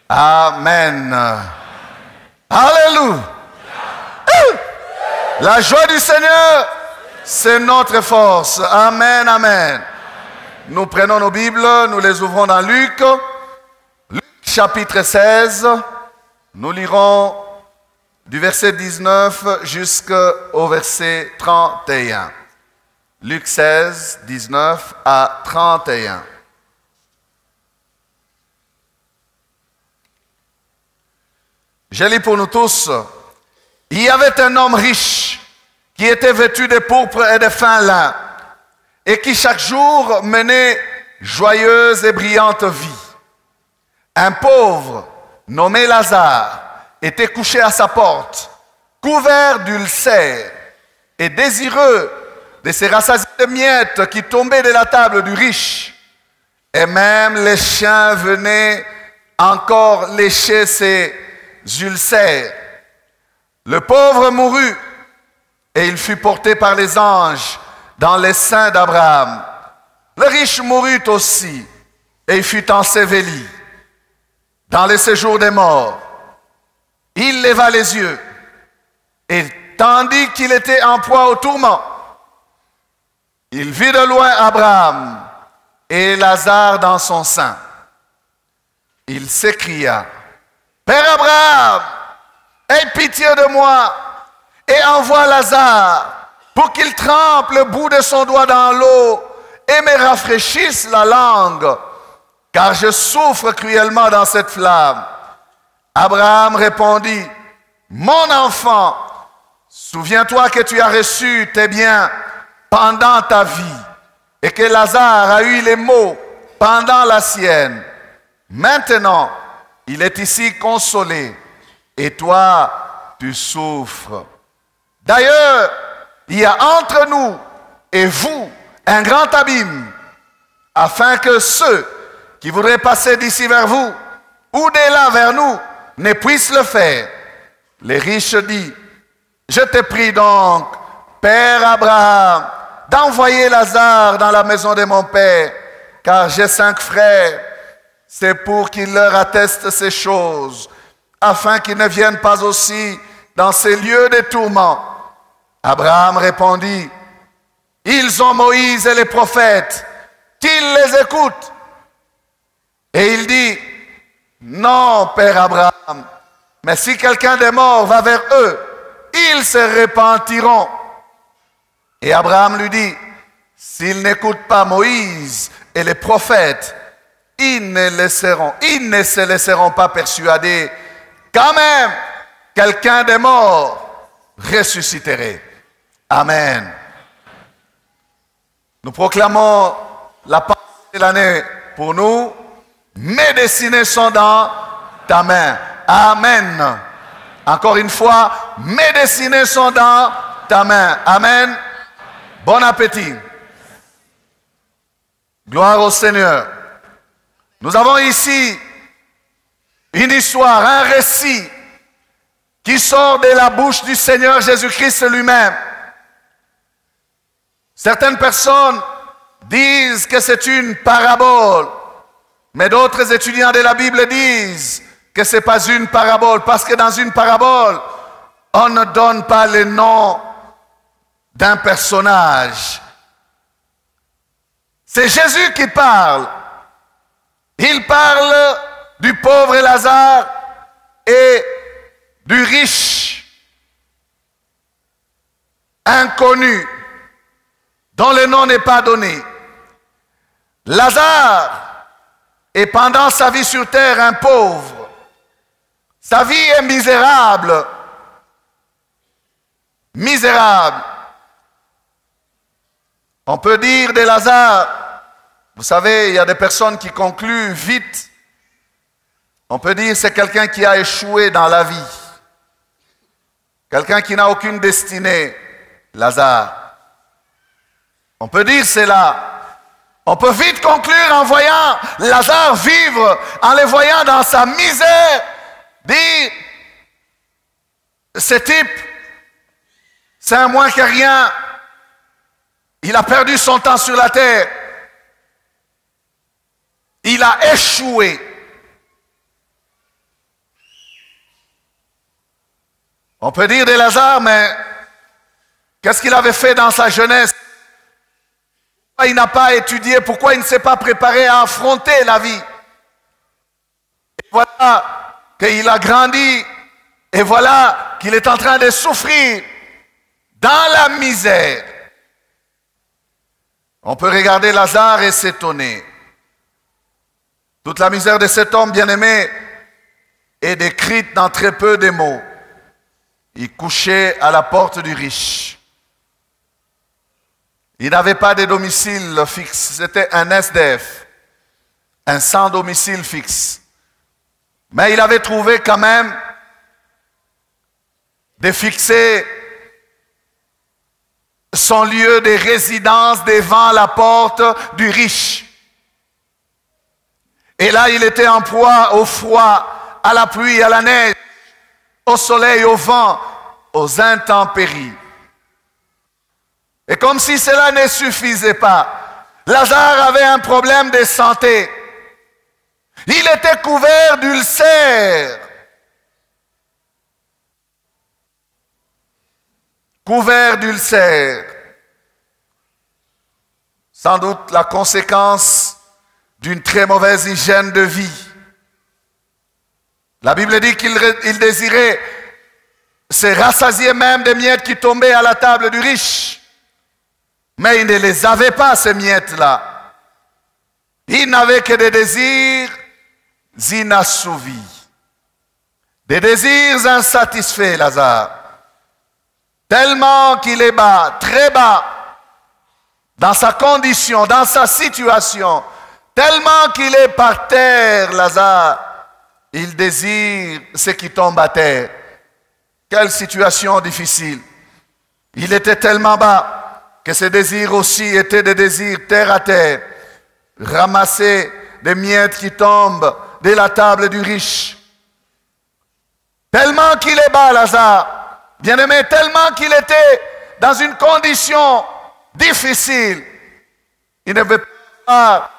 Amen. Alléluia. La joie du Seigneur, c'est notre force. Amen, amen. Nous prenons nos Bibles, nous les ouvrons dans Luc. Luc chapitre 16. Nous lirons du verset 19 jusqu'au verset 31. Luc 16, 19 à 31. Je lis pour nous tous. Il y avait un homme riche qui était vêtu de pourpre et de fin lin et qui chaque jour menait joyeuse et brillante vie. Un pauvre nommé Lazare était couché à sa porte, couvert d'ulcères et désireux de se rassasier de miettes qui tombaient de la table du riche. Et même les chiens venaient encore lécher ses ulcères. Le pauvre mourut et il fut porté par les anges dans les seins d'Abraham. Le riche mourut aussi et il fut enseveli. Dans les séjours des morts, il leva les yeux et tandis qu'il était en proie au tourment, il vit de loin Abraham et Lazare dans son sein. Il s'écria: Père Abraham, aie pitié de moi et envoie Lazare pour qu'il trempe le bout de son doigt dans l'eau et me rafraîchisse la langue, car je souffre cruellement dans cette flamme. Abraham répondit: Mon enfant, souviens-toi que tu as reçu tes biens pendant ta vie et que Lazare a eu les maux pendant la sienne. Maintenant, il est ici consolé et toi, tu souffres. D'ailleurs, il y a entre nous et vous un grand abîme, afin que ceux qui voudraient passer d'ici vers vous ou de là vers nous ne puissent le faire. Les riches disent: Je te prie donc, Père Abraham, d'envoyer Lazare dans la maison de mon père, car j'ai 5 frères. C'est pour qu'il leur atteste ces choses, afin qu'ils ne viennent pas aussi dans ces lieux de tourment. Abraham répondit: Ils ont Moïse et les prophètes, qu'ils les écoutent. Et il dit: Non, Père Abraham, mais si quelqu'un des morts va vers eux, ils se repentiront. Et Abraham lui dit: S'ils n'écoutent pas Moïse et les prophètes, ils ne se laisseront pas persuader quand même quelqu'un des morts ressusciterait. Amen. Nous proclamons la parole de l'année pour nous. Mes destinées sont dans ta main. Amen. Encore une fois, mes destinées sont dans ta main. Amen. Bon appétit. Gloire au Seigneur. Nous avons ici une histoire, un récit qui sort de la bouche du Seigneur Jésus-Christ lui-même. Certaines personnes disent que c'est une parabole, mais d'autres étudiants de la Bible disent que ce n'est pas une parabole, parce que dans une parabole, on ne donne pas le nom d'un personnage. C'est Jésus qui parle. Il parle du pauvre Lazare et du riche inconnu dont le nom n'est pas donné. Lazare est pendant sa vie sur terre un pauvre. Sa vie est misérable. Misérable. On peut dire de Lazare, vous savez, il y a des personnes qui concluent vite. On peut dire que c'est quelqu'un qui a échoué dans la vie. Quelqu'un qui n'a aucune destinée, Lazare. On peut dire cela. On peut vite conclure en voyant Lazare vivre, en le voyant dans sa misère, dire: ce type, c'est un moins que rien. Il a perdu son temps sur la terre. Il a échoué. On peut dire de Lazare, mais qu'est-ce qu'il avait fait dans sa jeunesse? Pourquoi il n'a pas étudié? Pourquoi il ne s'est pas préparé à affronter la vie? Et voilà qu'il a grandi. Et voilà qu'il est en train de souffrir dans la misère. On peut regarder Lazare et s'étonner. Toute la misère de cet homme bien-aimé est décrite dans très peu de mots. Il couchait à la porte du riche. Il n'avait pas de domicile fixe. C'était un SDF, un sans domicile fixe. Mais il avait trouvé quand même de fixer son lieu de résidence devant la porte du riche. Et là, il était en proie au froid, à la pluie, à la neige, au soleil, au vent, aux intempéries. Et comme si cela ne suffisait pas, Lazare avait un problème de santé. Il était couvert d'ulcères. Couvert d'ulcères. Sans doute la conséquence d'une très mauvaise hygiène de vie. La Bible dit qu'il désirait se rassasier même des miettes qui tombaient à la table du riche. Mais il ne les avait pas, ces miettes-là. Il n'avait que des désirs inassouvis. Des désirs insatisfaits, Lazare. Tellement qu'il est bas, très bas, dans sa condition, dans sa situation. Tellement qu'il est par terre, Lazare. Il désire ce qui tombe à terre. Quelle situation difficile. Il était tellement bas que ses désirs aussi étaient des désirs terre à terre. Ramasser des miettes qui tombent de la table du riche. Tellement qu'il est bas, Lazare. Bien-aimé, tellement qu'il était dans une condition difficile. Il ne veut pas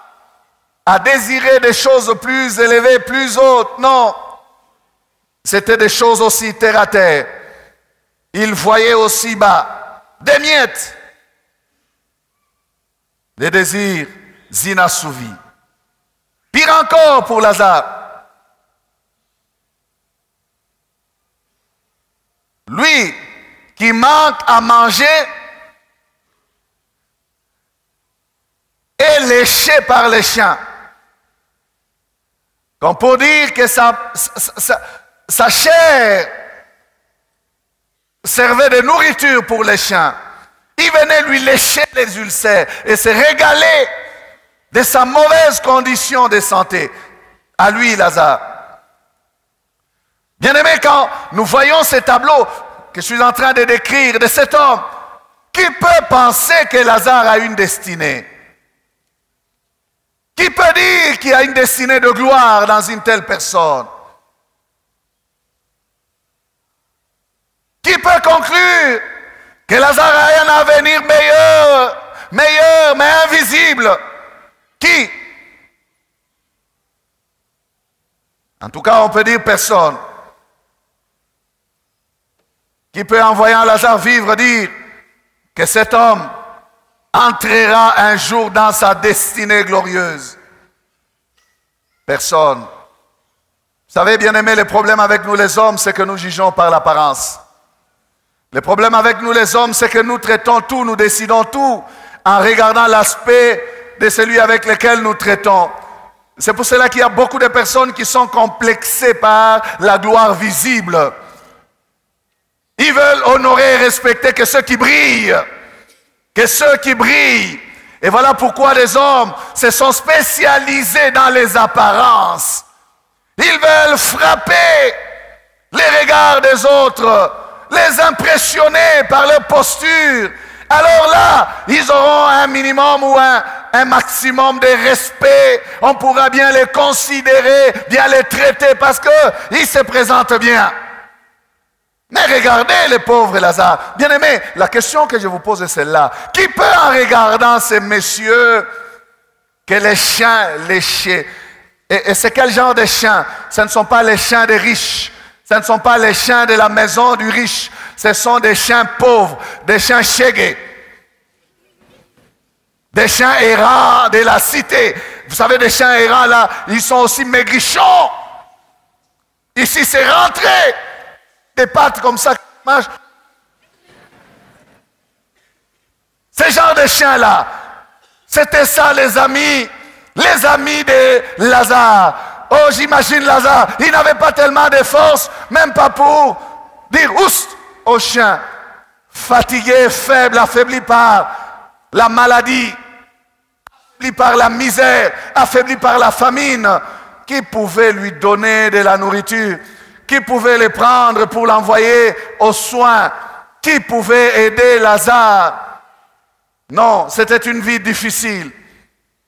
à désirer des choses plus élevées, plus hautes. Non. C'était des choses aussi terre à terre. Il voyait aussi bas des miettes. Des désirs inassouvis. Pire encore pour Lazare. Lui qui manque à manger est léché par les chiens. Comme pour dire que sa chair servait de nourriture pour les chiens. Il venait lui lécher les ulcères et se régaler de sa mauvaise condition de santé. À lui, Lazare. Bien-aimé, quand nous voyons ce tableau que je suis en train de décrire de cet homme, qui peut penser que Lazare a une destinée? Qui peut dire qu'il y a une destinée de gloire dans une telle personne? Qui peut conclure que Lazare a un avenir meilleur, mais invisible? Qui? En tout cas, on peut dire personne. Qui peut, en voyant Lazare vivre, dire que cet homme entrera un jour dans sa destinée glorieuse? Personne. Vous savez, bien-aimés, le problème avec nous les hommes, c'est que nous jugeons par l'apparence. Le problème avec nous les hommes, c'est que nous traitons tout, nous décidons tout en regardant l'aspect de celui avec lequel nous traitons. C'est pour cela qu'il y a beaucoup de personnes qui sont complexées par la gloire visible. Ils veulent honorer et respecter que ceux qui brillent. Que ceux qui brillent. Et voilà pourquoi les hommes se sont spécialisés dans les apparences. Ils veulent frapper les regards des autres, les impressionner par leur posture. Alors là, ils auront un minimum ou un maximum de respect. On pourra bien les considérer, bien les traiter parce qu'ils se présentent bien. Mais regardez les pauvres Lazare. Bien-aimés, la question que je vous pose est celle-là. Qui peut, en regardant ces messieurs, que les chiens léchés, et c'est quel genre de chiens? Ce ne sont pas les chiens des riches, Ce ne sont pas les chiens de la maison du riche. Ce sont des chiens pauvres, des chiens chégués. Des chiens errants de la cité. Vous savez, des chiens errants là, ils sont aussi maigrichons. Ici, c'est rentré. Des pattes comme ça qui mangent. Ces genres de chiens-là, c'était ça les amis de Lazare. Oh, j'imagine Lazare, il n'avait pas tellement de force, même pas pour dire oust au chien. Fatigué, faible, affaibli par la maladie, affaibli par la misère, affaibli par la famine. Qui pouvait lui donner de la nourriture? Qui pouvait le prendre pour l'envoyer aux soins? Qui pouvait aider Lazare? Non, c'était une vie difficile.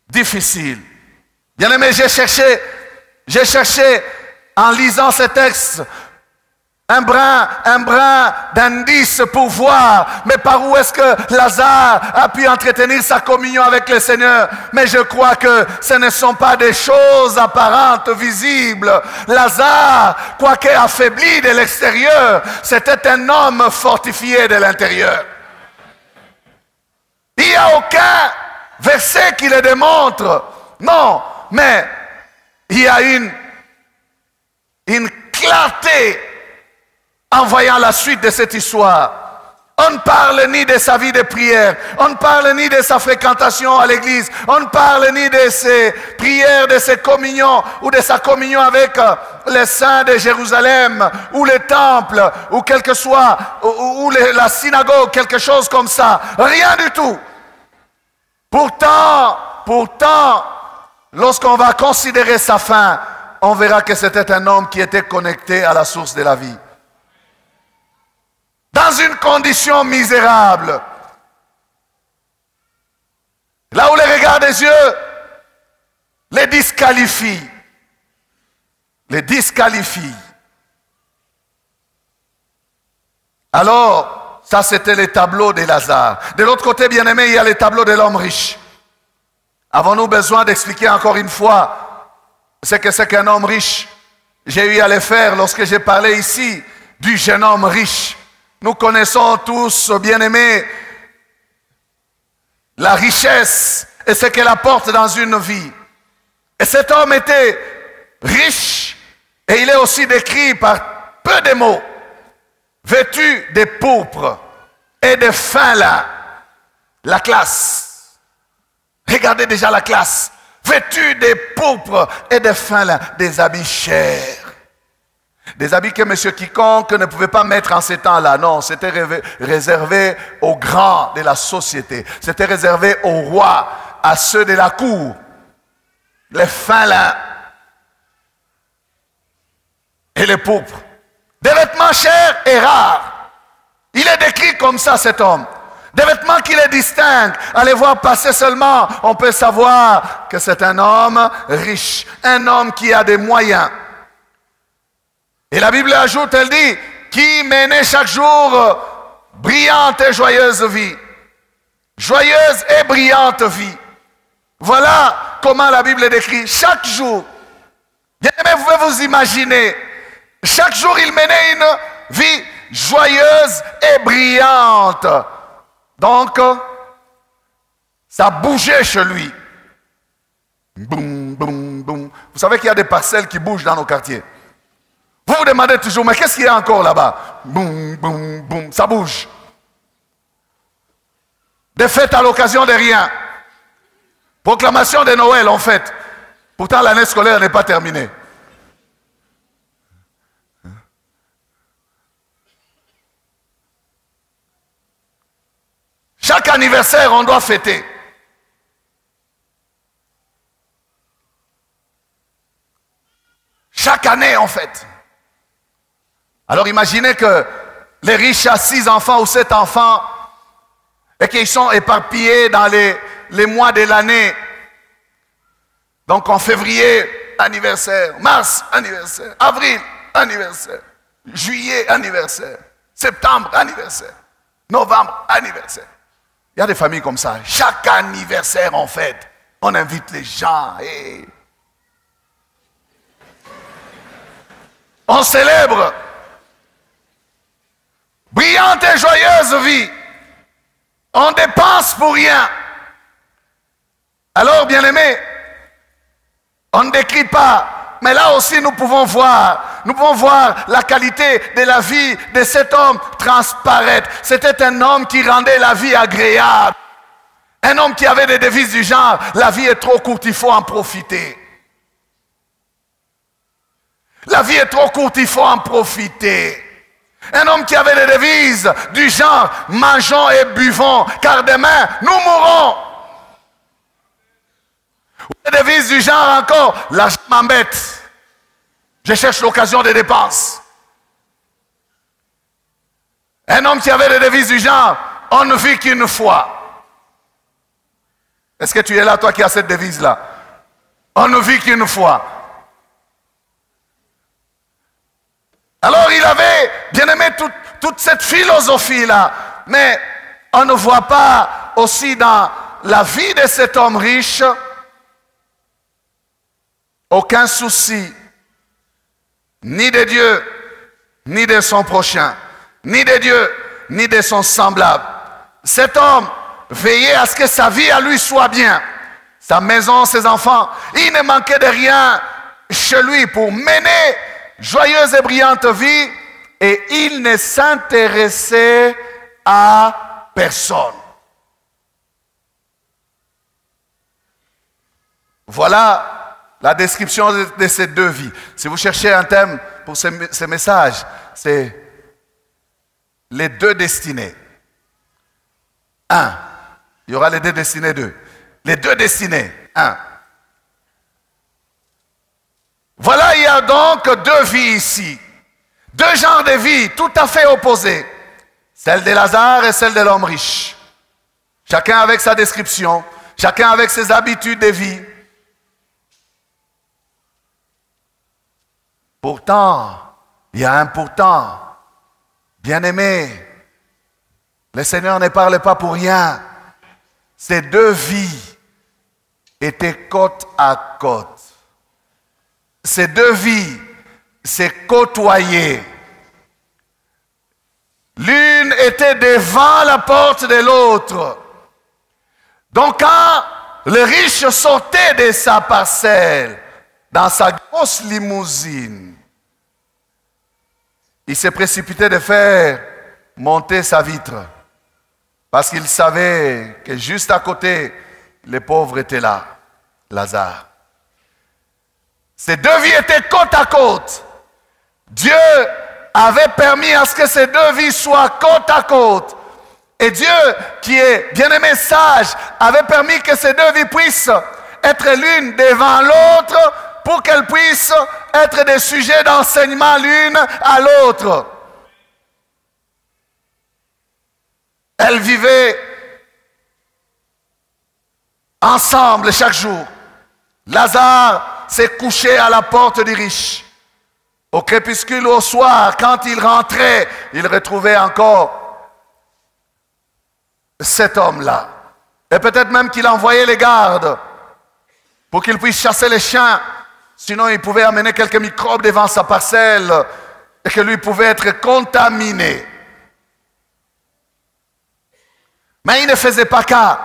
Difficile. Bien aimé, j'ai cherché en lisant ces textes un brin d'indice pour voir, mais par où est-ce que Lazare a pu entretenir sa communion avec le Seigneur? Mais je crois que ce ne sont pas des choses apparentes, visibles. Lazare, quoique affaibli de l'extérieur, c'était un homme fortifié de l'intérieur. Il n'y a aucun verset qui le démontre. Non, mais il y a une clarté en voyant la suite de cette histoire. On ne parle ni de sa vie de prière, on ne parle ni de sa fréquentation à l'église, on ne parle ni de ses prières, de ses communions ou de sa communion avec les saints de Jérusalem ou le temple ou quel que soit, ou la synagogue, quelque chose comme ça. Rien du tout. Pourtant, lorsqu'on va considérer sa fin, on verra que c'était un homme qui était connecté à la source de la vie. Dans une condition misérable. Là où le regard des yeux les disqualifie. Les disqualifie. Alors, ça c'était les tableaux de Lazare. De l'autre côté, bien aimé, il y a les tableaux de l'homme riche. Avons-nous besoin d'expliquer encore une fois ce que c'est qu'un homme riche? J'ai eu à le faire lorsque j'ai parlé ici du jeune homme riche. Nous connaissons tous, bien-aimés, la richesse et ce qu'elle apporte dans une vie. Et cet homme était riche et il est aussi décrit par peu de mots, vêtu de pourpre et de fin lin. La classe. Regardez déjà la classe. Vêtu de pourpre et de fin lin, des habits chers. Des habits que monsieur quiconque ne pouvait pas mettre en ces temps-là. Non, c'était réservé aux grands de la société. C'était réservé aux rois, à ceux de la cour. Les fins lins et les pourpres. Des vêtements chers et rares. Il est décrit comme ça, cet homme. Des vêtements qui les distinguent. À les voir passer seulement, on peut savoir que c'est un homme riche. Un homme qui a des moyens. Et la Bible ajoute, elle dit, qui menait chaque jour brillante et joyeuse vie. Joyeuse et brillante vie. Voilà comment la Bible décrit chaque jour. Bien aimé, vous pouvez vous imaginer, chaque jour il menait une vie joyeuse et brillante. Donc, ça bougeait chez lui. Boum, boum, boum. Vous savez qu'il y a des parcelles qui bougent dans nos quartiers. Vous vous demandez toujours, mais qu'est-ce qu'il y a encore là-bas? Boum, boum, boum, ça bouge. Des fêtes à l'occasion de rien. Proclamation de Noël, en fait. Pourtant, l'année scolaire n'est pas terminée. Chaque anniversaire, on doit fêter. Chaque année, en fait. Alors imaginez que les riches ont 6 enfants ou 7 enfants et qu'ils sont éparpillés dans les mois de l'année. Donc en février, anniversaire. Mars, anniversaire. Avril, anniversaire. Juillet, anniversaire. Septembre, anniversaire. Novembre, anniversaire. Il y a des familles comme ça. Chaque anniversaire, en fait, on invite les gens. Et on célèbre. brillante et joyeuse vie. On dépense pour rien. Alors, bien-aimés, on ne décrit pas, mais là aussi nous pouvons voir la qualité de la vie de cet homme transparaître. C'était un homme qui rendait la vie agréable. Un homme qui avait des devises du genre, la vie est trop courte, il faut en profiter. La vie est trop courte, il faut en profiter. Un homme qui avait des devises du genre, mangeons et buvons, car demain, nous mourrons. Ou des devises du genre encore, l'argent m'embête. Je cherche l'occasion des dépenses. Un homme qui avait des devises du genre, on ne vit qu'une fois. Est-ce que tu es là, toi qui as cette devise-là? On ne vit qu'une fois. Alors il avait, bien aimé, toute cette philosophie-là. Mais on ne voit pas aussi dans la vie de cet homme riche aucun souci, ni de Dieu, ni de son prochain, ni de Dieu, ni de son semblable. Cet homme veillait à ce que sa vie à lui soit bien. Sa maison, ses enfants, il ne manquait de rien chez lui pour mener joyeuse et brillante vie, et il ne s'intéressait à personne. Voilà la description de ces deux vies. Si vous cherchez un thème pour ce message, c'est les deux destinées. Un, il y aura les deux destinées deux. Les deux destinées, un. Voilà, il y a donc deux vies ici. Deux genres de vie tout à fait opposés. Celle de Lazare et celle de l'homme riche. Chacun avec sa description, chacun avec ses habitudes de vie. Pourtant, il y a un pourtant. Bien-aimé, le Seigneur ne parle pas pour rien. Ces deux vies étaient côte à côte. Ces deux vies s'est côtoyées. L'une était devant la porte de l'autre. Donc quand le riche sortait de sa parcelle, dans sa grosse limousine, il s'est précipité de faire monter sa vitre. Parce qu'il savait que juste à côté, les pauvres étaient là, Lazare. Ces deux vies étaient côte à côte. Dieu avait permis à ce que ces deux vies soient côte à côte. Et Dieu, qui est bien-aimé sage, avait permis que ces deux vies puissent être l'une devant l'autre pour qu'elles puissent être des sujets d'enseignement l'une à l'autre. Elles vivaient ensemble chaque jour. Lazare s'est couché à la porte du riche. Au crépuscule, au soir, quand il rentrait, il retrouvait encore cet homme-là. Et peut-être même qu'il envoyait les gardes pour qu'il puisse chasser les chiens. Sinon, il pouvait amener quelques microbes devant sa parcelle et que lui pouvait être contaminé. Mais il ne faisait pas cas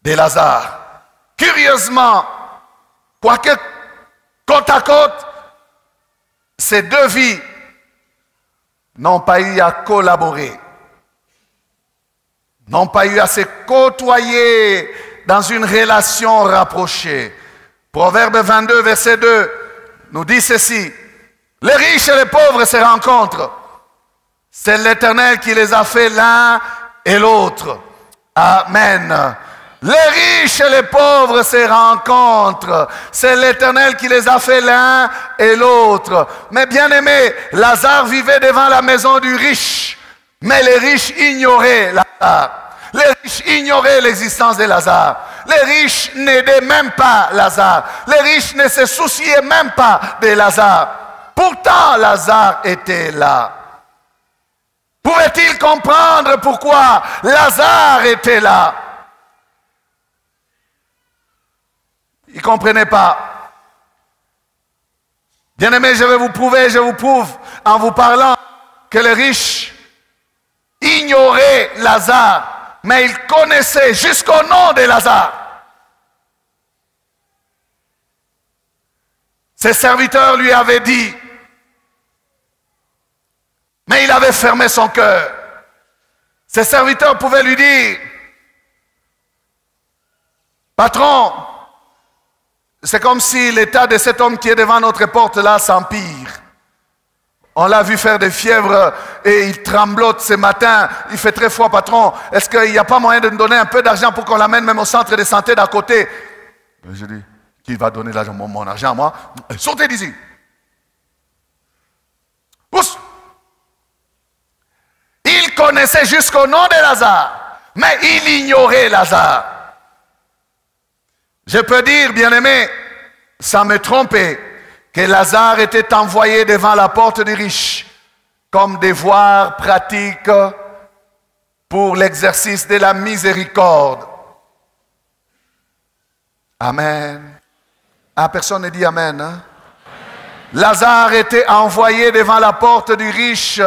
de Lazare. Curieusement, quoique côte à côte, ces deux vies n'ont pas eu à collaborer, n'ont pas eu à se côtoyer dans une relation rapprochée. Proverbe 22, verset 2, nous dit ceci: les riches et les pauvres se rencontrent. C'est l'Éternel qui les a fait l'un et l'autre. Amen. Les riches et les pauvres se rencontrent. C'est l'Éternel qui les a fait l'un et l'autre. Mais bien aimé, Lazare vivait devant la maison du riche. Mais les riches ignoraient Lazare. Les riches ignoraient l'existence de Lazare. Les riches n'aidaient même pas Lazare. Les riches ne se souciaient même pas de Lazare. Pourtant, Lazare était là. Pouvait-il comprendre pourquoi Lazare était là? Il ne comprenait pas. Bien-aimé, je vais vous prouver, je vous prouve en vous parlant que les riches ignorait Lazare, mais il connaissait jusqu'au nom de Lazare. Ses serviteurs lui avaient dit, mais il avait fermé son cœur. Ses serviteurs pouvaient lui dire, patron, c'est comme si l'état de cet homme qui est devant notre porte là s'empire. On l'a vu faire des fièvres et il tremblote ce matin. Il fait très froid, patron. Est-ce qu'il n'y a pas moyen de nous donner un peu d'argent pour qu'on l'amène même au centre de santé d'à côté? Je dis, qui va donner l'argent, mon argent à moi? Sortez d'ici. Pousse. Il connaissait jusqu'au nom de Lazare, mais il ignorait Lazare. Je peux dire, bien-aimé, sans me tromper, que Lazare était envoyé devant la porte des riches comme devoir pratique pour l'exercice de la miséricorde. Amen. Ah, personne ne dit Amen. Hein? Lazare était envoyé devant la porte du riche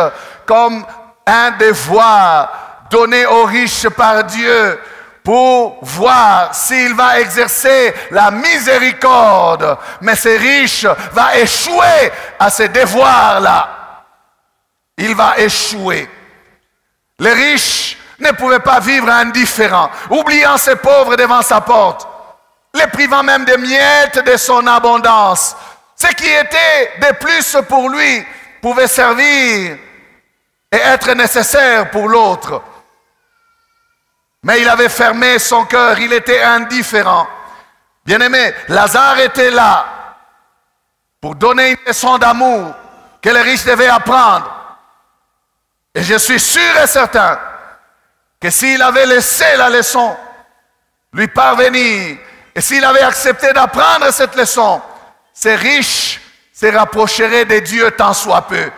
comme un devoir donné aux riches par Dieu pour voir s'il va exercer la miséricorde. Mais ce riche va échouer à ce devoir-là. Il va échouer. Les riches ne pouvaient pas vivre indifférents, oubliant ces pauvres devant sa porte, les privant même des miettes de son abondance. Ce qui était de plus pour lui pouvait servir et être nécessaire pour l'autre. Mais il avait fermé son cœur, il était indifférent. Bien-aimé, Lazare était là pour donner une leçon d'amour que les riches devaient apprendre. Et je suis sûr et certain que s'il avait laissé la leçon lui parvenir, et s'il avait accepté d'apprendre cette leçon, ces riches se rapprocheraient de Dieu tant soit peu.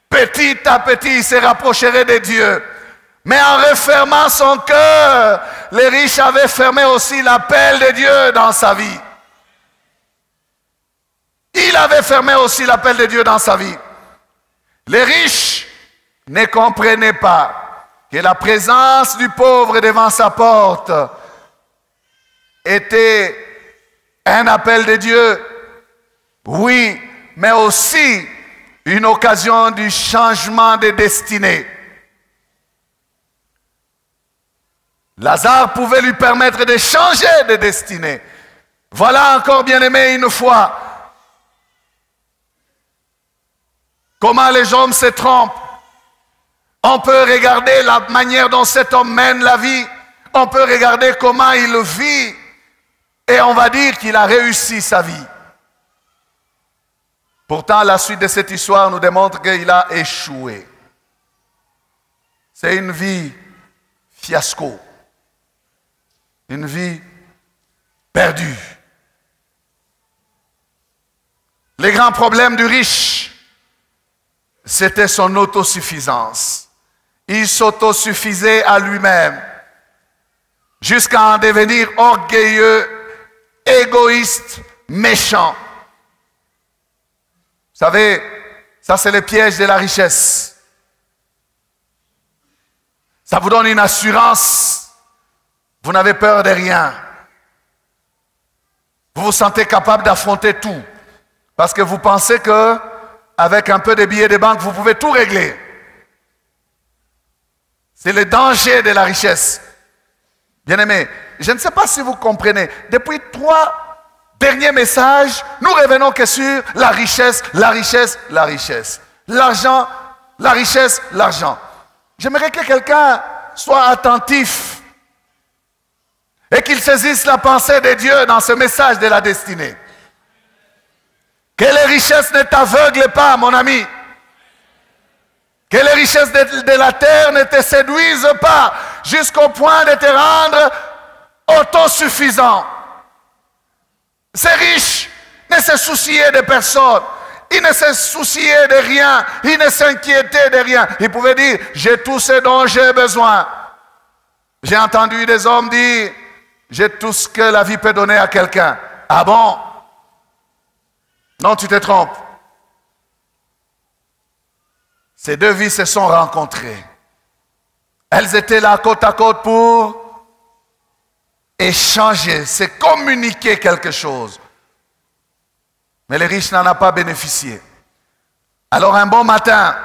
Petit à petit, il se rapprocherait de Dieu. Mais en refermant son cœur, les riches avaient fermé aussi l'appel de Dieu dans sa vie. Il avait fermé aussi l'appel de Dieu dans sa vie. Les riches ne comprenaient pas que la présence du pauvre devant sa porte était un appel de Dieu. Oui, mais aussi une occasion du changement de destinée. Lazare pouvait lui permettre de changer de destinée. Voilà encore, bien-aimé, une fois, comment les hommes se trompent. On peut regarder la manière dont cet homme mène la vie. On peut regarder comment il vit. Et on va dire qu'il a réussi sa vie. Pourtant, la suite de cette histoire nous démontre qu'il a échoué. C'est une vie fiasco. Une vie perdue. Les grands problèmes du riche, c'était son autosuffisance. Il s'autosuffisait à lui-même, jusqu'à en devenir orgueilleux, égoïste, méchant. Vous savez, ça c'est le piège de la richesse. Ça vous donne une assurance. Vous n'avez peur de rien. Vous vous sentez capable d'affronter tout. Parce que vous pensez que avec un peu de billets de banque, vous pouvez tout régler. C'est le danger de la richesse. Bien-aimés, je ne sais pas si vous comprenez. Depuis 3 derniers messages, nous revenons que sur la richesse, la richesse, la richesse. L'argent, la richesse, l'argent. J'aimerais que quelqu'un soit attentif et qu'il saisisse la pensée de Dieu dans ce message de la destinée. Que les richesses ne t'aveuglent pas, mon ami. Que les richesses de la terre ne te séduisent pas jusqu'au point de te rendre autosuffisant. Ces riches ne se souciaient de personne. Ils ne se souciaient de rien. Ils ne s'inquiétaient de rien. Ils pouvaient dire, j'ai tout ce dont j'ai besoin. J'ai entendu des hommes dire, j'ai tout ce que la vie peut donner à quelqu'un. Ah bon? Non, tu te trompes. Ces deux vies se sont rencontrées. Elles étaient là côte à côte pour échanger, c'est communiquer quelque chose. Mais les riches n'en ont pas bénéficié. Alors un bon matin,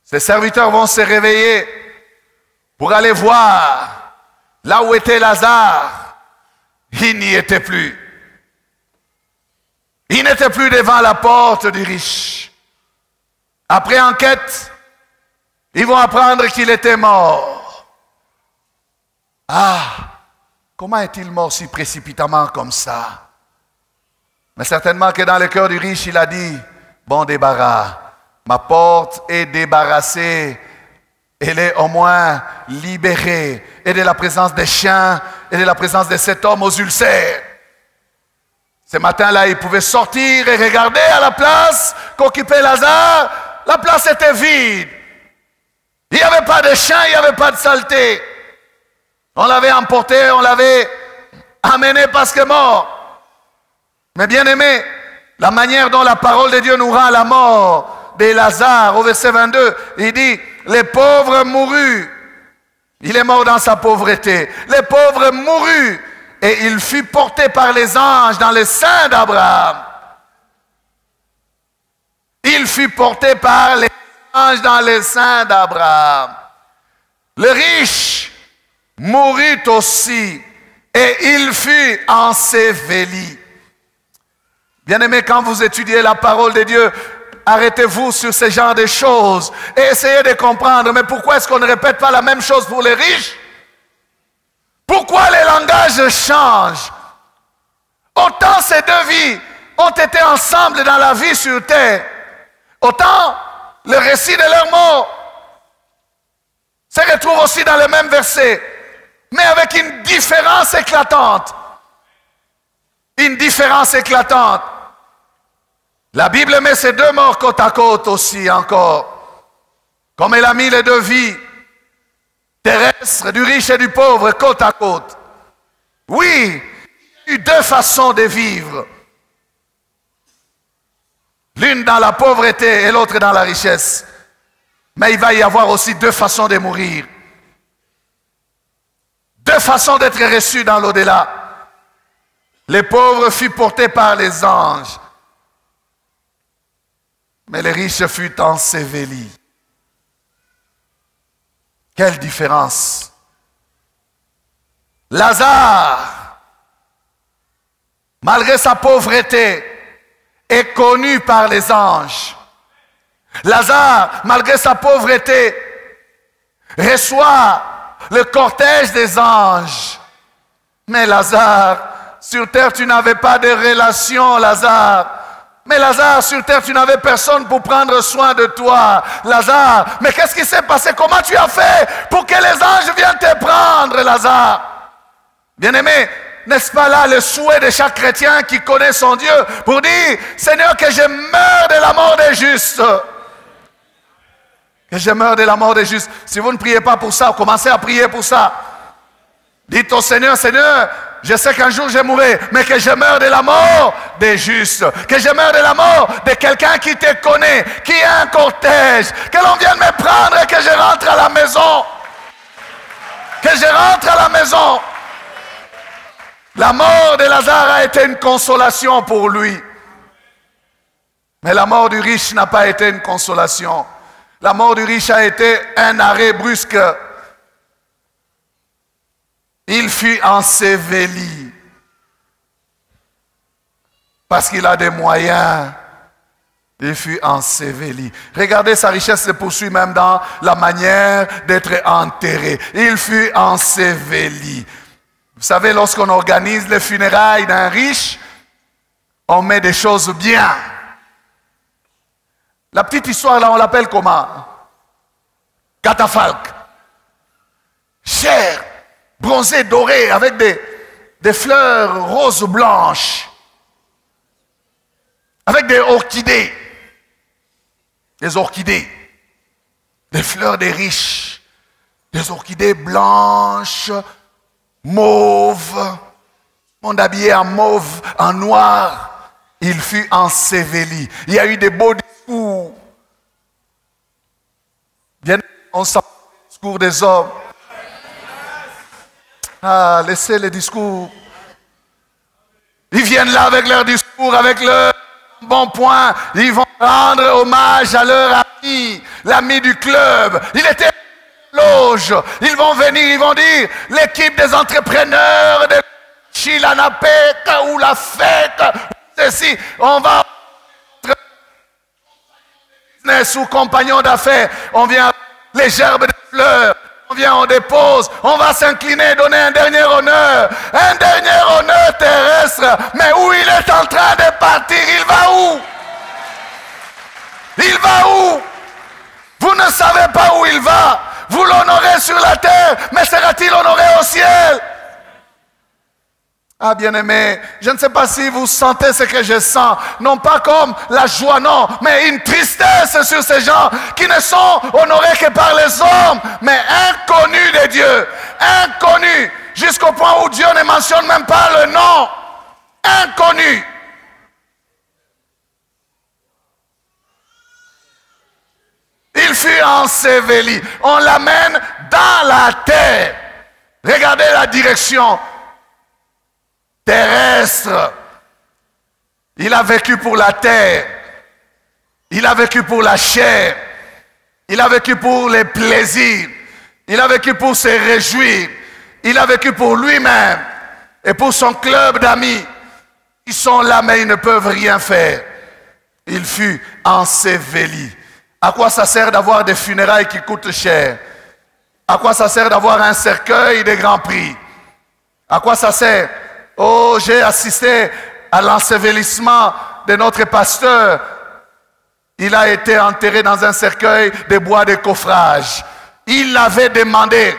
ces serviteurs vont se réveiller pour aller voir là où était Lazare. Il n'y était plus. Il n'était plus devant la porte du riche. Après enquête, ils vont apprendre qu'il était mort. Ah, comment est-il mort si précipitamment comme ça? Mais certainement que dans le cœur du riche, il a dit, bon débarras, ma porte est débarrassée, elle est au moins libérée, et de la présence des chiens, et de la présence de cet homme aux ulcères. Ce matin-là, il pouvait sortir et regarder à la place qu'occupait Lazare. La place était vide. Il n'y avait pas de chiens, il n'y avait pas de saleté. On l'avait emporté, on l'avait amené parce que mort. Mais bien aimé, la manière dont la parole de Dieu nous rend la mort de Lazare, au verset 22, il dit, les pauvres moururent. Il est mort dans sa pauvreté. Les pauvres moururent. Et il fut porté par les anges dans le sein d'Abraham. Il fut porté par les anges dans le sein d'Abraham. Le riche mourut aussi et il fut enseveli. Bien-aimés, quand vous étudiez la parole de Dieu, arrêtez-vous sur ce genre de choses et essayez de comprendre. Mais pourquoi est-ce qu'on ne répète pas la même chose pour les riches? Pourquoi les langages changent? Autant ces deux vies ont été ensemble dans la vie sur terre, autant le récit de leur mort se retrouve aussi dans le même verset, mais avec une différence éclatante. Une différence éclatante. La Bible met ces deux morts côte à côte aussi encore. Comme elle a mis les deux vies terrestres, du riche et du pauvre, côte à côte. Oui, il y a eu deux façons de vivre. L'une dans la pauvreté et l'autre dans la richesse. Mais il va y avoir aussi deux façons de mourir. Deux façons d'être reçus dans l'au-delà. Les pauvres furent portés par les anges. Mais les riches furent ensevelis. Quelle différence! Lazare, malgré sa pauvreté, est connu par les anges. Lazare, malgré sa pauvreté, reçoit le cortège des anges. Mais Lazare, sur terre, tu n'avais pas de relation, Lazare. Mais Lazare, sur terre, tu n'avais personne pour prendre soin de toi. Lazare, mais qu'est-ce qui s'est passé? Comment tu as fait pour que les anges viennent te prendre, Lazare? Bien-aimé, n'est-ce pas là le souhait de chaque chrétien qui connaît son Dieu pour dire, Seigneur, que je meure de la mort des justes. Que je meure de la mort des justes. Si vous ne priez pas pour ça, commencez à prier pour ça. Dites au Seigneur, Seigneur, je sais qu'un jour je mourrai, mais que je meure de la mort des justes. Que je meure de la mort de quelqu'un qui te connaît, qui a un cortège. Que l'on vienne me prendre et que je rentre à la maison. Que je rentre à la maison. La mort de Lazare a été une consolation pour lui. Mais la mort du riche n'a pas été une consolation. La mort du riche a été un arrêt brusque. Il fut enseveli. Parce qu'il a des moyens. Il fut enseveli. Regardez, sa richesse se poursuit même dans la manière d'être enterré. Il fut enseveli. Vous savez, lorsqu'on organise les funérailles d'un riche, on met des choses bien. La petite histoire là, on l'appelle comment? Catafalque. Cher, bronzé, doré, avec des fleurs roses blanches. Avec des orchidées. Des orchidées. Des fleurs des riches. Des orchidées blanches, mauves. On habillé en mauve, en noir. Il fut enseveli. Il y a eu des beaux discours. On s'en fout des discours des hommes. Ah, laissez les discours. Ils viennent là avec leur discours, avec leur bon point. Ils vont rendre hommage à leur ami, l'ami du club. Il était loge. Ils vont venir, ils vont dire l'équipe des entrepreneurs de Chilanapek ou la fête, ceci, on va business ou compagnon d'affaires, on vient les gerbes de fleurs, on vient, on dépose, on va s'incliner, donner un dernier honneur terrestre, mais où il est en train de partir, il va où? Il va où? Vous ne savez pas où il va. Vous l'honorez sur la terre, mais sera-t-il honoré au ciel? Ah, bien-aimé, je ne sais pas si vous sentez ce que je sens. Non pas comme la joie, non, mais une tristesse sur ces gens qui ne sont honorés que par les hommes, mais inconnus de Dieu. Inconnus, jusqu'au point où Dieu ne mentionne même pas le nom. Inconnus. Il fut enseveli. On l'amène dans la terre. Regardez la direction terrestre. Il a vécu pour la terre. Il a vécu pour la chair. Il a vécu pour les plaisirs. Il a vécu pour se réjouir. Il a vécu pour lui-même et pour son club d'amis. Ils sont là, mais ils ne peuvent rien faire. Il fut enseveli. À quoi ça sert d'avoir des funérailles qui coûtent cher? À quoi ça sert d'avoir un cercueil de grand prix? À quoi ça sert? Oh, j'ai assisté à l'ensevelissement de notre pasteur. Il a été enterré dans un cercueil de bois de coffrage. Il l'avait demandé.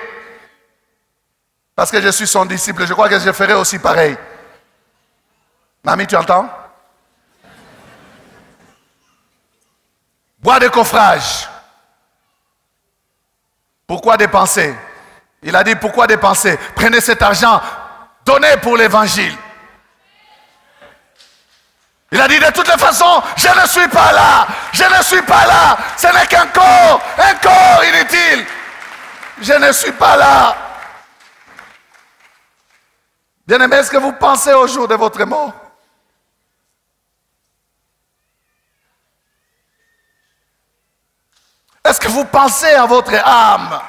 Parce que je suis son disciple, je crois que je ferai aussi pareil. Mamie, tu entends? Bois de coffrage. Pourquoi dépenser? Il a dit pourquoi dépenser? Prenez cet argent, donnez pour l'évangile. Il a dit de toutes les façons, je ne suis pas là. Je ne suis pas là. Ce n'est qu'un corps inutile. Je ne suis pas là. Bien-aimés, est-ce que vous pensez au jour de votre mort? Est-ce que vous pensez à votre âme?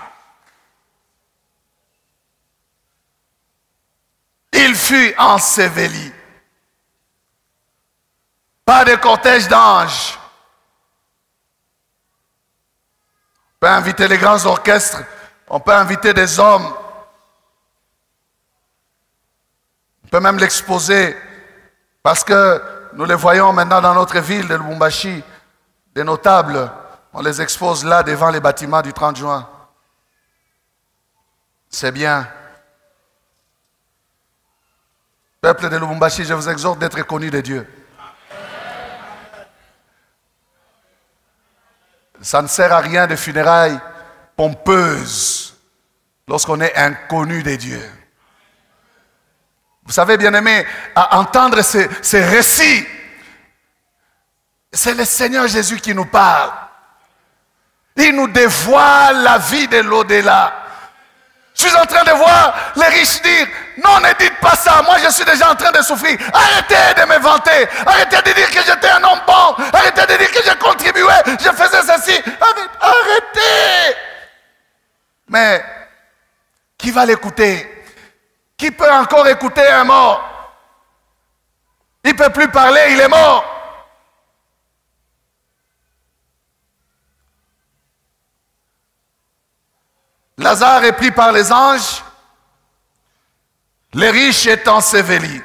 Il fut enseveli. Pas de cortège d'anges. On peut inviter les grands orchestres. On peut inviter des hommes. On peut même l'exposer. Parce que nous les voyons maintenant dans notre ville de Lubumbashi. Des notables. On les expose là devant les bâtiments du 30 juin. C'est bien. Peuple de Lubumbashi, je vous exhorte d'être connus de Dieu. Ça ne sert à rien de funérailles pompeuses lorsqu'on est inconnu de Dieu. Vous savez, bien-aimés, à entendre ces récits, c'est le Seigneur Jésus qui nous parle. Il nous dévoile la vie de l'au-delà. Je suis en train de voir les riches dire, non, ne dites pas ça, moi je suis déjà en train de souffrir. Arrêtez de me vanter, arrêtez de dire que j'étais un homme bon, arrêtez de dire que je contribuais, je faisais ceci. Arrêtez. Mais qui va l'écouter? Qui peut encore écouter un mort? Il ne peut plus parler, il est mort. Lazare est pris par les anges, les riches est enseveli.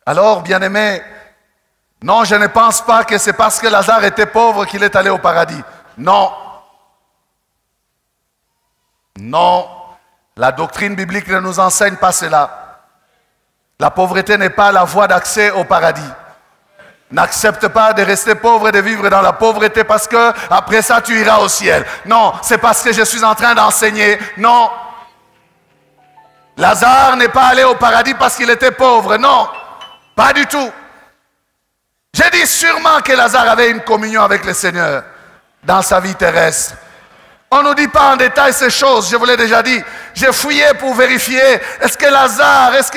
Alors, bien-aimés, non, je ne pense pas que c'est parce que Lazare était pauvre qu'il est allé au paradis. Non. Non. La doctrine biblique ne nous enseigne pas cela. La pauvreté n'est pas la voie d'accès au paradis. N'accepte pas de rester pauvre et de vivre dans la pauvreté parce que après ça tu iras au ciel. Non, c'est parce que je suis en train d'enseigner. Non. Lazare n'est pas allé au paradis parce qu'il était pauvre. Non, pas du tout. J'ai dit sûrement que Lazare avait une communion avec le Seigneur. dans sa vie terrestre. On ne nous dit pas en détail ces choses, je vous l'ai déjà dit. J'ai fouillé pour vérifier, est-ce que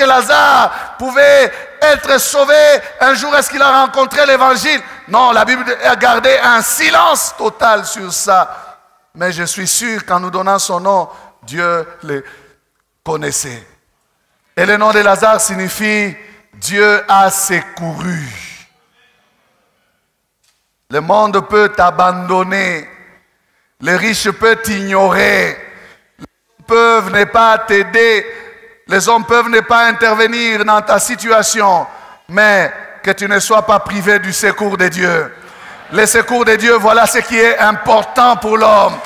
Lazare pouvait être sauvé? Un jour, est-ce qu'il a rencontré l'évangile? Non, la Bible a gardé un silence total sur ça. Mais je suis sûr qu'en nous donnant son nom, Dieu le connaissait. Et le nom de Lazare signifie Dieu a secouru. Le monde peut t'abandonner. Les riches peuvent t'ignorer. Les hommes peuvent ne pas t'aider. Les hommes peuvent ne pas intervenir dans ta situation. Mais que tu ne sois pas privé du secours de Dieu. Le secours de Dieu, voilà ce qui est important pour l'homme.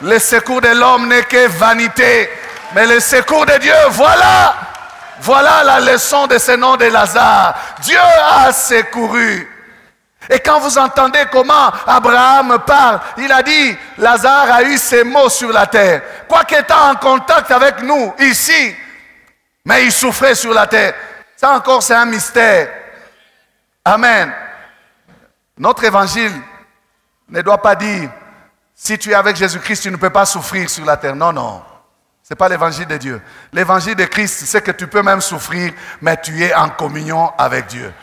Le secours de l'homme n'est que vanité. Mais le secours de Dieu, voilà la leçon de ce nom de Lazare. Dieu a secouru. Et quand vous entendez comment Abraham parle, il a dit, Lazare a eu ses mots sur la terre. Quoiqu'il était en contact avec nous ici, mais il souffrait sur la terre. Ça encore, c'est un mystère. Amen. Notre évangile ne doit pas dire, si tu es avec Jésus-Christ, tu ne peux pas souffrir sur la terre. Non, non. Ce n'est pas l'évangile de Dieu. L'évangile de Christ, c'est que tu peux même souffrir, mais tu es en communion avec Dieu.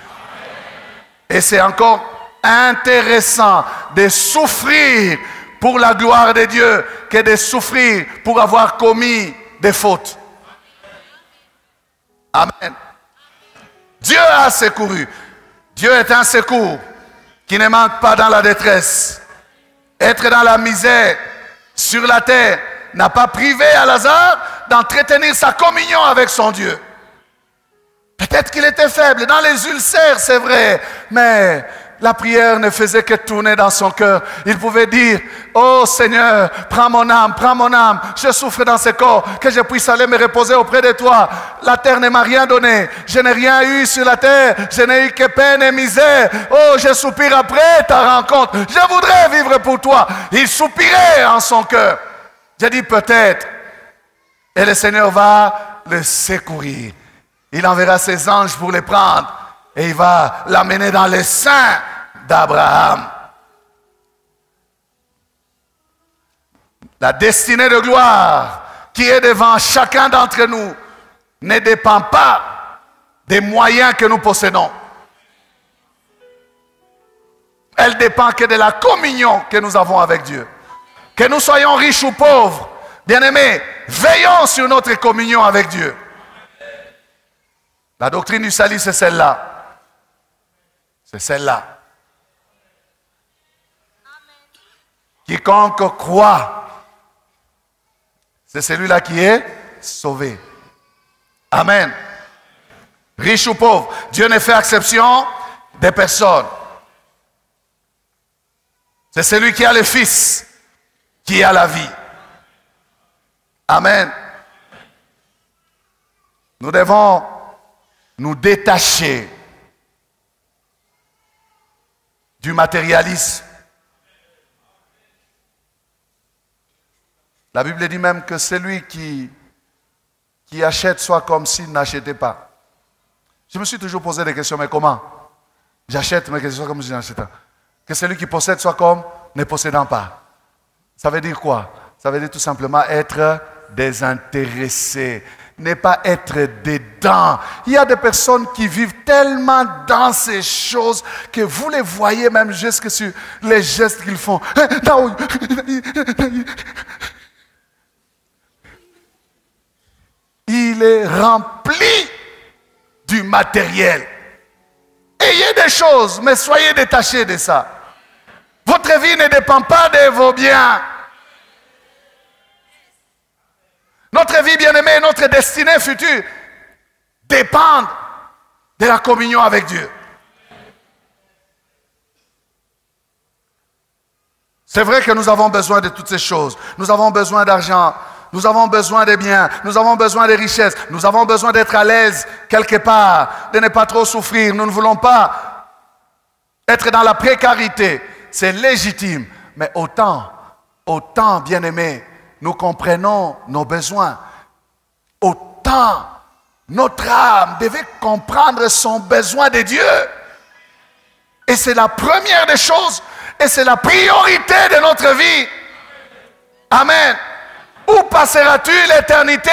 Et c'est encore intéressant de souffrir pour la gloire de Dieu que de souffrir pour avoir commis des fautes. Amen. Dieu a secouru. Dieu est un secours qui ne manque pas dans la détresse. Être dans la misère sur la terre n'a pas privé à Lazare d'entretenir sa communion avec son Dieu. Peut-être qu'il était faible dans les ulcères, c'est vrai, mais la prière ne faisait que tourner dans son cœur. Il pouvait dire, oh Seigneur, prends mon âme, je souffre dans ce corps, que je puisse aller me reposer auprès de toi. La terre ne m'a rien donné, je n'ai rien eu sur la terre, je n'ai eu que peine et misère. Oh, je soupire après ta rencontre, je voudrais vivre pour toi. Il soupirait en son cœur. J'ai dit peut-être, et le Seigneur va le secourir. Il enverra ses anges pour les prendre et il va l'amener dans les seins d'Abraham. La destinée de gloire qui est devant chacun d'entre nous ne dépend pas des moyens que nous possédons. Elle dépend que de la communion que nous avons avec Dieu. Que nous soyons riches ou pauvres, bien-aimés, veillons sur notre communion avec Dieu. La doctrine du salut, c'est celle-là. C'est celle-là. Quiconque croit, c'est celui-là qui est sauvé. Amen. Riche ou pauvre, Dieu ne fait exception des personnes. C'est celui qui a le Fils qui a la vie. Amen. Nous devons nous détacher du matérialisme. La Bible dit même que celui qui achète soit comme s'il n'achetait pas. Je me suis toujours posé des questions, mais comment? J'achète, mais que ce soit comme si je n'achetais pas. Que celui qui possède soit comme ne possédant pas. Ça veut dire quoi? Ça veut dire tout simplement être désintéressé. Ne pas être dedans. Il y a des personnes qui vivent tellement dans ces choses que vous les voyez même jusque sur les gestes qu'ils font. Il est rempli du matériel. Ayez des choses, mais soyez détachés de ça. Votre vie ne dépend pas de vos biens. Notre vie, bien-aimée, notre destinée future dépendent de la communion avec Dieu. C'est vrai que nous avons besoin de toutes ces choses. Nous avons besoin d'argent, nous avons besoin de biens, nous avons besoin de richesses, nous avons besoin d'être à l'aise quelque part, de ne pas trop souffrir. Nous ne voulons pas être dans la précarité. C'est légitime, mais autant, bien-aimés, nous comprenons nos besoins. Autant notre âme devait comprendre son besoin de Dieu. Et c'est la première des choses. Et c'est la priorité de notre vie. Amen. Où passeras-tu l'éternité?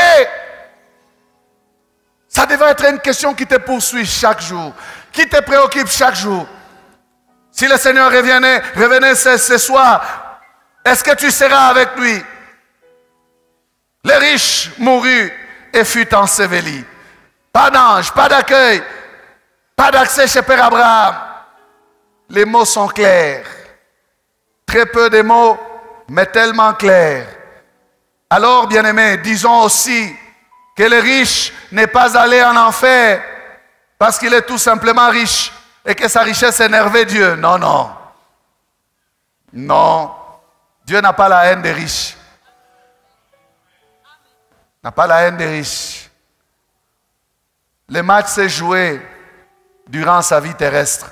Ça devrait être une question qui te poursuit chaque jour, qui te préoccupe chaque jour. Si le Seigneur revenait ce soir, est-ce que tu seras avec lui? Le riche mourut et fut enseveli. Pas d'ange, pas d'accueil, pas d'accès chez Père Abraham. Les mots sont clairs. Très peu de mots, mais tellement clairs. Alors, bien-aimés, disons aussi que le riche n'est pas allé en enfer parce qu'il est tout simplement riche et que sa richesse énervait Dieu. Non, non. Non. Dieu n'a pas la haine des riches. N'a pas la haine des riches. Le match s'est joué durant sa vie terrestre.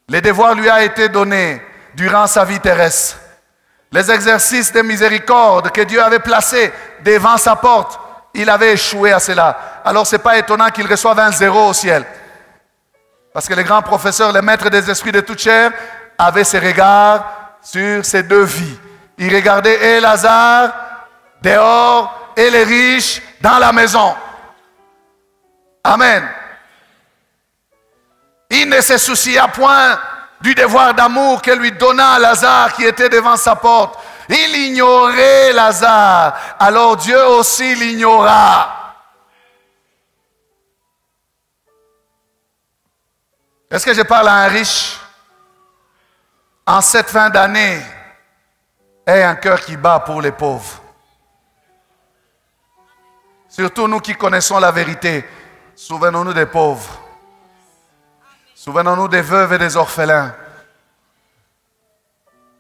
Le devoir lui a été donné durant sa vie terrestre. Les exercices de miséricorde que Dieu avait placés devant sa porte, il avait échoué à cela. Alors ce n'est pas étonnant qu'il reçoive un 0 au ciel. Parce que les grands professeurs, les maîtres des esprits de toute chair, avaient ses regards sur ces deux vies. Ils regardaient et Lazare dehors et les riches dans la maison. Amen. Il ne se soucia point du devoir d'amour que lui donna Lazare qui était devant sa porte. Il ignorait Lazare, alors Dieu aussi l'ignora. Est-ce que je parle à un riche? En cette fin d'année, aie un cœur qui bat pour les pauvres. Surtout nous qui connaissons la vérité, souvenons-nous des pauvres. Souvenons-nous des veuves et des orphelins.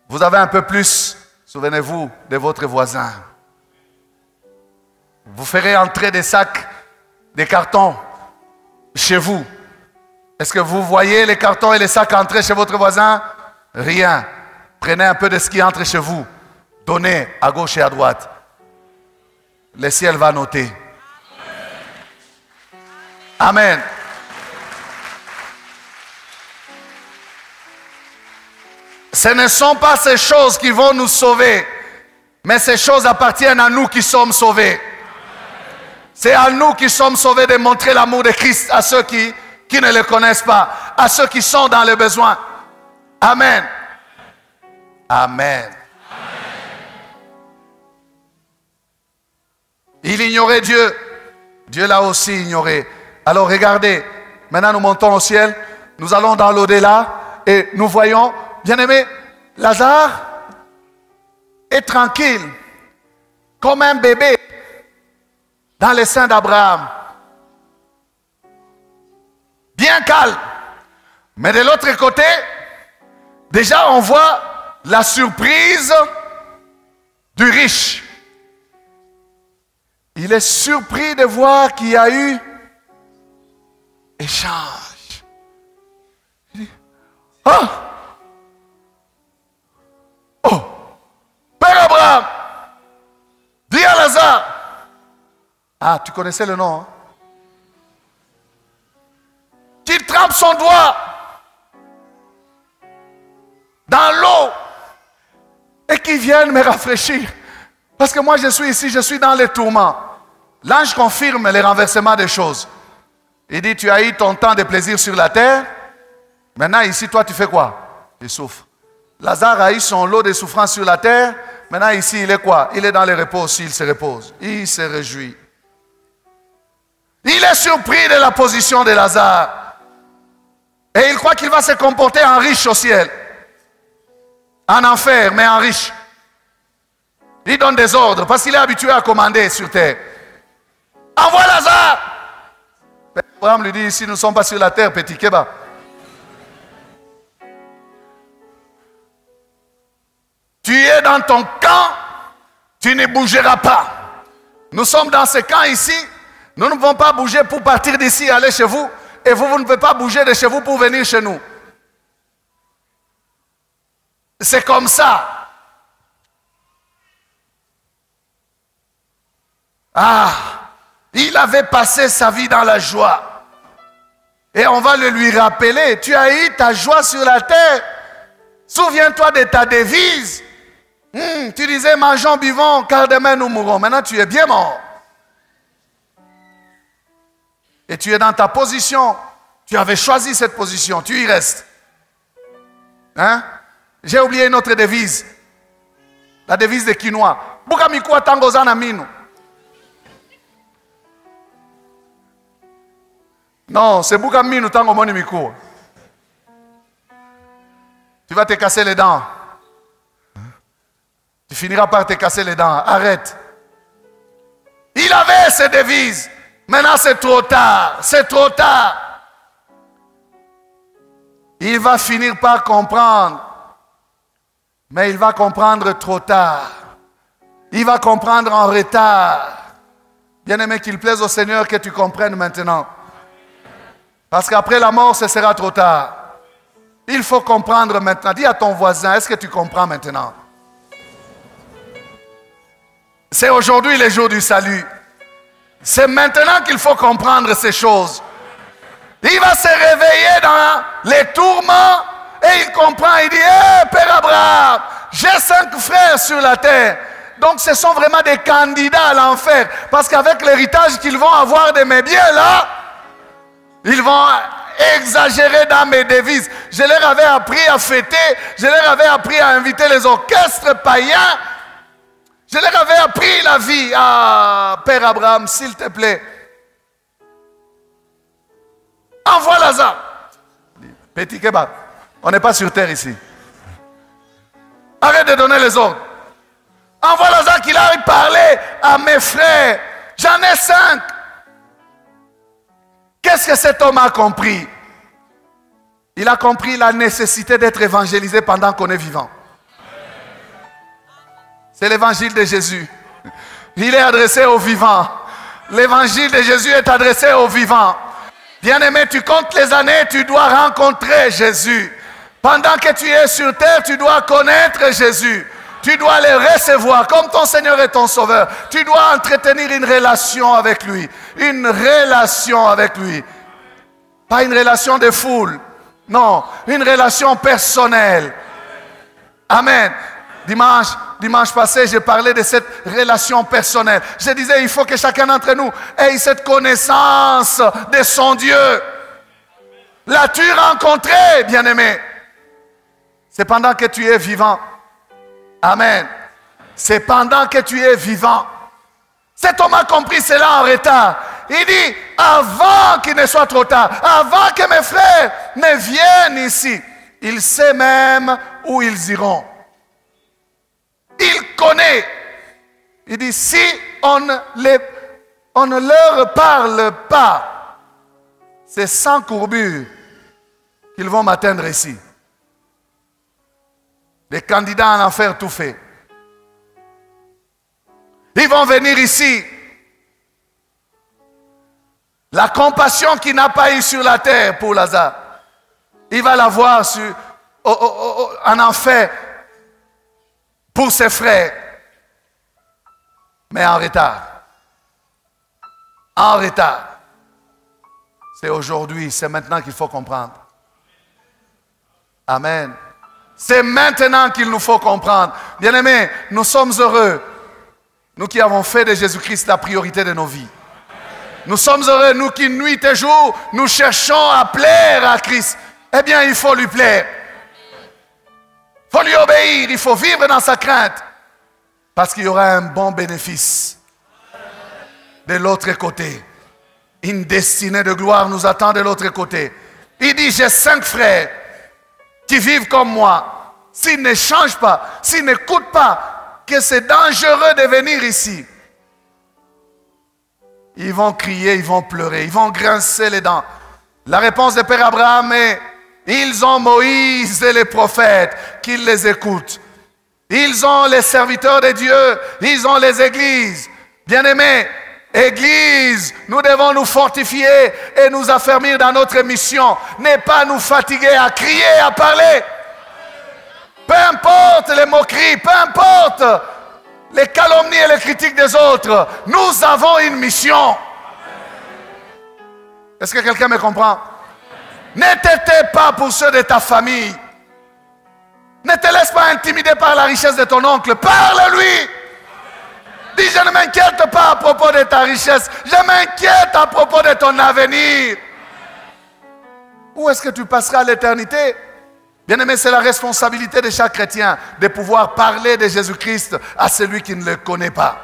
Vous avez un peu plus, souvenez-vous de votre voisin. Vous ferez entrer des sacs, des cartons chez vous. Est-ce que vous voyez les cartons et les sacs entrer chez votre voisin? Rien. Prenez un peu de ce qui entre chez vous. Donnez à gauche et à droite. Le ciel va noter. Amen. Ce ne sont pas ces choses qui vont nous sauver, mais ces choses appartiennent à nous qui sommes sauvés. C'est à nous qui sommes sauvés de montrer l'amour de Christ à ceux qui ne le connaissent pas, à ceux qui sont dans le besoin. Amen. Amen. Il ignorait Dieu. Dieu l'a aussi ignoré. Alors regardez, maintenant nous montons au ciel, nous allons dans l'au-delà et nous voyons, bien-aimé, Lazare est tranquille, comme un bébé dans les seins d'Abraham. Bien calme. Mais de l'autre côté, déjà on voit la surprise du riche. Il est surpris de voir qu'il y a eu échange. Il dit, oh, oh, Père Abraham, dis à Lazare. Ah, tu connaissais le nom, hein? Qu'il trempe son doigt dans l'eau et qu'il vienne me rafraîchir. Parce que moi je suis ici, je suis dans les tourments. L'ange confirme le renversement des choses. Il dit, tu as eu ton temps de plaisir sur la terre. Maintenant ici, toi tu fais quoi? Tu souffres. Lazare a eu son lot de souffrance sur la terre. Maintenant ici, il est quoi? Il est dans le repos aussi, il se repose. Il se réjouit. Il est surpris de la position de Lazare. Et il croit qu'il va se comporter en riche au ciel. En enfer, mais en riche. Il donne des ordres parce qu'il est habitué à commander sur terre. Envoie Lazare. Abraham lui dit, ici nous ne sommes pas sur la terre, petit kebab. Tu es dans ton camp, tu ne bougeras pas. Nous sommes dans ce camp ici, nous ne pouvons pas bouger pour partir d'ici et aller chez vous. Et vous ne pouvez pas bouger de chez vous pour venir chez nous. C'est comme ça. Ah, il avait passé sa vie dans la joie. Et on va le lui rappeler. Tu as eu ta joie sur la terre. Souviens-toi de ta devise. Tu disais, mangeons, buvons, car demain nous mourrons. Maintenant, tu es bien mort. Et tu es dans ta position. Tu avais choisi cette position. Tu y restes. Hein? J'ai oublié une autre devise. La devise des Quinois. Bukamikua tangozana minu. Non, c'est Bukaminu tango moni mikua. Tu vas te casser les dents. Tu finiras par te casser les dents. Arrête. Il avait ses devises. Maintenant c'est trop tard. C'est trop tard. Il va finir par comprendre. Mais il va comprendre trop tard. Il va comprendre en retard. Bien-aimé, qu'il plaise au Seigneur que tu comprennes maintenant. Parce qu'après la mort, ce sera trop tard. Il faut comprendre maintenant. Dis à ton voisin, est-ce que tu comprends maintenant? C'est aujourd'hui le jour du salut. C'est maintenant qu'il faut comprendre ces choses. Il va se réveiller dans les tourments et il comprend. Il dit, Père Abraham, j'ai 5 frères sur la terre. Donc ce sont vraiment des candidats à l'enfer. Parce qu'avec l'héritage qu'ils vont avoir de mes biens là, ils vont exagérer dans mes devises. Je leur avais appris à fêter, je leur avais appris à inviter les orchestres païens. Je leur avais appris la vie. Ah, Père Abraham, s'il te plaît, envoie Lazare. Petit kebab, on n'est pas sur terre ici. Arrête de donner les ordres. Envoie Lazare qu'il aille parler à mes frères. J'en ai 5. Qu'est-ce que cet homme a compris? Il a compris la nécessité d'être évangélisé pendant qu'on est vivant. C'est l'évangile de Jésus. Il est adressé aux vivants. L'évangile de Jésus est adressé aux vivants. Bien-aimé, tu comptes les années, tu dois rencontrer Jésus. Pendant que tu es sur terre, tu dois connaître Jésus. Tu dois le recevoir comme ton Seigneur et ton Sauveur. Tu dois entretenir une relation avec lui. Une relation avec lui. Pas une relation de foule. Non, une relation personnelle. Amen. Dimanche passé, j'ai parlé de cette relation personnelle. Je disais, il faut que chacun d'entre nous ait cette connaissance de son Dieu. L'as-tu rencontré, bien-aimé? C'est pendant que tu es vivant. Amen. C'est pendant que tu es vivant. Cet homme a compris cela en retard. Il dit, avant qu'il ne soit trop tard, avant que mes frères ne viennent ici, il sait même où ils iront. Il connaît. Il dit, si on ne leur parle pas, c'est sans courbure qu'ils vont m'atteindre ici. Des candidats en enfer tout fait. Ils vont venir ici. La compassion qu'il n'a pas eue sur la terre pour Lazare, il va l'avoir en enfer pour ses frères. Mais en retard. En retard. C'est aujourd'hui, c'est maintenant qu'il faut comprendre. Amen. C'est maintenant qu'il nous faut comprendre. Bien-aimés, nous sommes heureux. Nous qui avons fait de Jésus-Christ la priorité de nos vies. Nous sommes heureux, nous qui nuit et jour, nous cherchons à plaire à Christ. Eh bien, il faut lui plaire. Il faut lui obéir, il faut vivre dans sa crainte. Parce qu'il y aura un bon bénéfice. De l'autre côté. Une destinée de gloire nous attend de l'autre côté. Il dit, j'ai 5 frères qui vivent comme moi. S'ils ne changent pas, s'ils n'écoutent pas, que c'est dangereux de venir ici. Ils vont crier, ils vont pleurer, ils vont grincer les dents. La réponse de Père Abraham est, ils ont Moïse et les prophètes, qu'ils les écoutent. Ils ont les serviteurs de Dieu, ils ont les églises. Bien-aimés, Église, nous devons nous fortifier et nous affermir dans notre mission. Ne pas nous fatiguer à crier, à parler. Peu importe les moqueries, peu importe les calomnies et les critiques des autres, nous avons une mission. Est-ce que quelqu'un me comprend? Ne t'étais pas pour ceux de ta famille. Ne te laisse pas intimider par la richesse de ton oncle. Parle-lui. Dis, je ne m'inquiète pas à propos de ta richesse. Je m'inquiète à propos de ton avenir. Où est-ce que tu passeras l'éternité? Bien-aimé, c'est la responsabilité de chaque chrétien de pouvoir parler de Jésus-Christ à celui qui ne le connaît pas.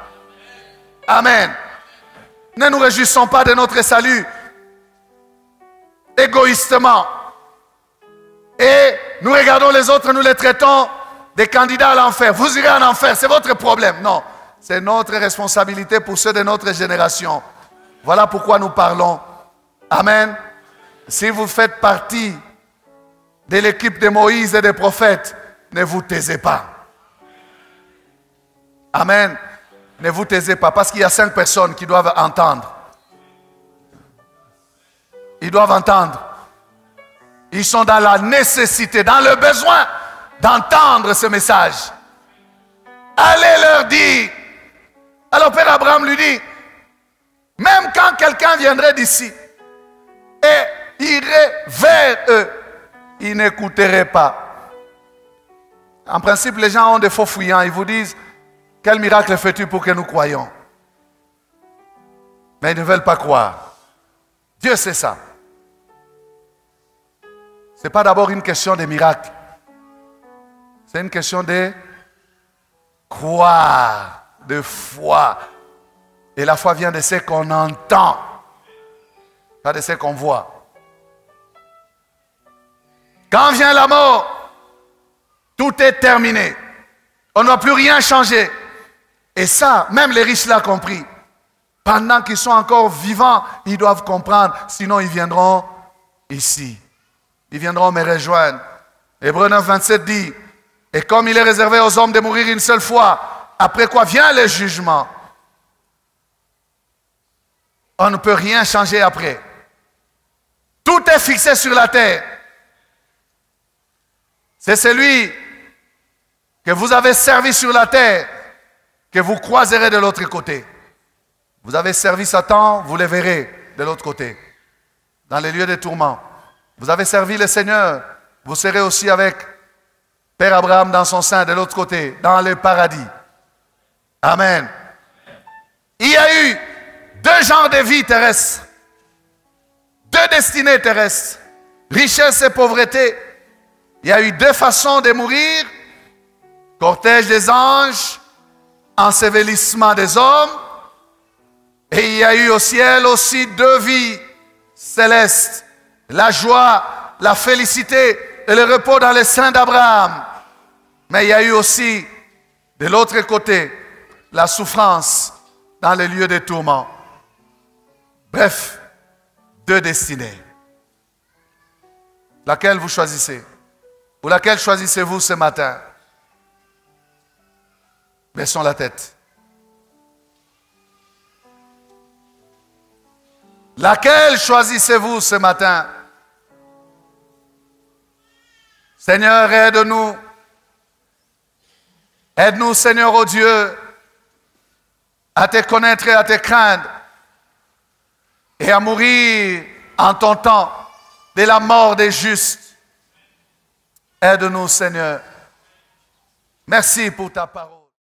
Amen. Ne nous réjouissons pas de notre salut égoïstement. Et nous regardons les autres, nous les traitons des candidats à l'enfer. Vous irez en enfer, c'est votre problème. Non, c'est notre responsabilité pour ceux de notre génération. Voilà pourquoi nous parlons. Amen. Si vous faites partie de l'équipe de Moïse et des prophètes, ne vous taisez pas. Amen. Ne vous taisez pas, parce qu'il y a 5 personnes qui doivent entendre. Ils doivent entendre. Ils sont dans la nécessité, dans le besoin d'entendre ce message. Allez leur dire. Alors Père Abraham lui dit, même quand quelqu'un viendrait d'ici et irait vers eux, ils n'écouteraient pas. En principe, les gens ont des faux fuyants. Ils vous disent, quel miracle fais-tu pour que nous croyions? Mais ils ne veulent pas croire. Dieu sait ça. Ce n'est pas d'abord une question de miracle. C'est une question de croire, de foi. Et la foi vient de ce qu'on entend, pas de ce qu'on voit. Quand vient la mort, tout est terminé. On ne va plus rien changer. Et ça, même les riches l'ont compris. Pendant qu'ils sont encore vivants, ils doivent comprendre. Sinon, ils viendront ici. Ils viendront me rejoindre. Hébreux 9, 27 dit, et comme il est réservé aux hommes de mourir une seule fois, après quoi vient le jugement. On ne peut rien changer après. Tout est fixé sur la terre. C'est celui que vous avez servi sur la terre que vous croiserez de l'autre côté. Vous avez servi Satan, vous le verrez de l'autre côté, dans les lieux de tourment. Vous avez servi le Seigneur, vous serez aussi avec Père Abraham dans son sein de l'autre côté, dans le paradis. Amen. Il y a eu 2 genres de vie terrestre, 2 destinées terrestres, richesse et pauvreté. Il y a eu 2 façons de mourir, cortège des anges, ensevelissement des hommes, et il y a eu au ciel aussi 2 vies célestes, la joie, la félicité et le repos dans les seins d'Abraham. Mais il y a eu aussi, de l'autre côté, la souffrance dans les lieux de tourment. Bref, 2 destinées. Laquelle vous choisissez? Ou laquelle choisissez-vous ce matin? Baissons la tête. Laquelle choisissez-vous ce matin? Seigneur, aide-nous. Aide-nous, Seigneur, oh Dieu, à te connaître et à te craindre et à mourir en ton temps de la mort des justes. Aide-nous, Seigneur. Merci pour ta parole.